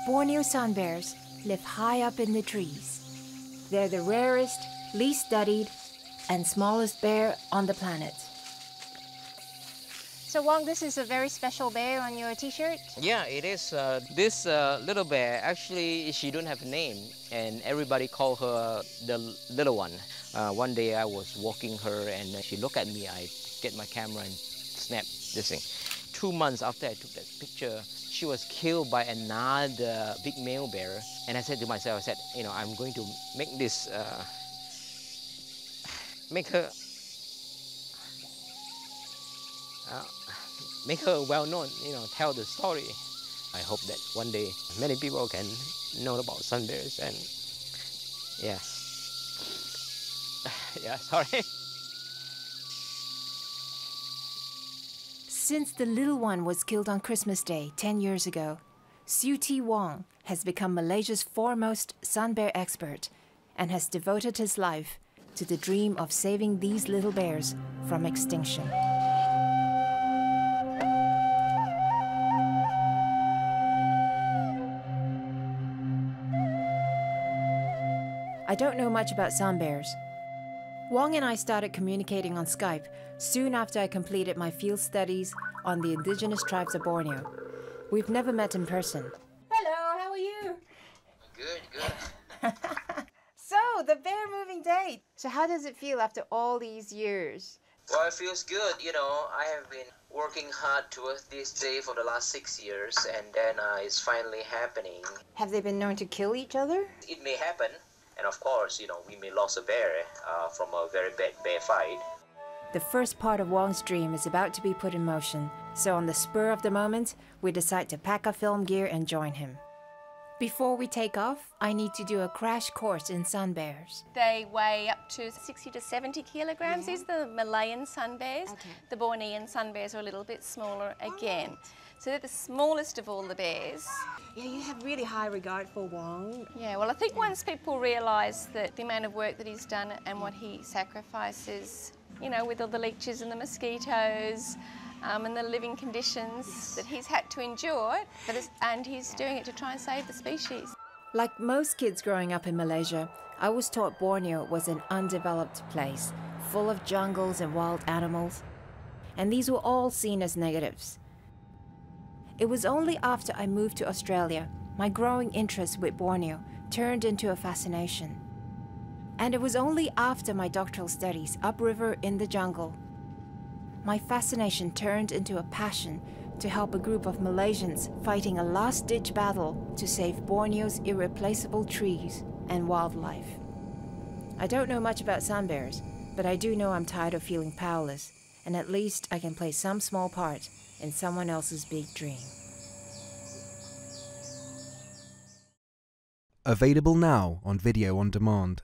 Borneo sun bears live high up in the trees. They're the rarest, least studied, and smallest bear on the planet. So Wong, this is a very special bear on your t-shirt? Yeah, it is. This little bear, actually, she don't have a name, and everybody call her the little one. One day I was walking her, and she looked at me. I get my camera and snap this thing. 2 months after I took that picture, she was killed by another big male bear. And I said to myself, you know, I'm going to make this, make her well-known, you know, tell the story. I hope that one day many people can know about sun bears and, yeah. Yeah, sorry. Since the little one was killed on Christmas Day 10 years ago, Wong has become Malaysia's foremost sun bear expert and has devoted his life to the dream of saving these little bears from extinction. I don't know much about sun bears. Wong and I started communicating on Skype soon after I completed my field studies on the indigenous tribes of Borneo. We've never met in person. Hello, how are you? Good. So, the bear moving date. So how does it feel after all these years? Well, it feels good. You know, I have been working hard towards this day for the last 6 years, and then it's finally happening. Have they been known to kill each other? It may happen. And of course, you know, we may lose a bear from a very bad bear fight. The first part of Wong's dream is about to be put in motion, so on the spur of the moment, we decide to pack our film gear and join him. Before we take off, I need to do a crash course in sun bears. They weigh up to 60 to 70 kilograms. These are the Malayan sun bears. Okay. The Bornean sun bears are a little bit smaller again. So they're the smallest of all the bears. Yeah, you have really high regard for Wong. Yeah, well, I think once people realise that the amount of work that he's done and what he sacrifices, you know, with all the leeches and the mosquitoes and the living conditions that he's had to endure, and he's doing it to try and save the species. Like most kids growing up in Malaysia, I was taught Borneo was an undeveloped place, full of jungles and wild animals, and these were all seen as negatives. It was only after I moved to Australia, my growing interest with Borneo turned into a fascination. And it was only after my doctoral studies upriver in the jungle, my fascination turned into a passion to help a group of Malaysians fighting a last-ditch battle to save Borneo's irreplaceable trees and wildlife. I don't know much about sun bears, but I do know I'm tired of feeling powerless, and at least I can play some small part in someone else's big dream. Available now on video on demand.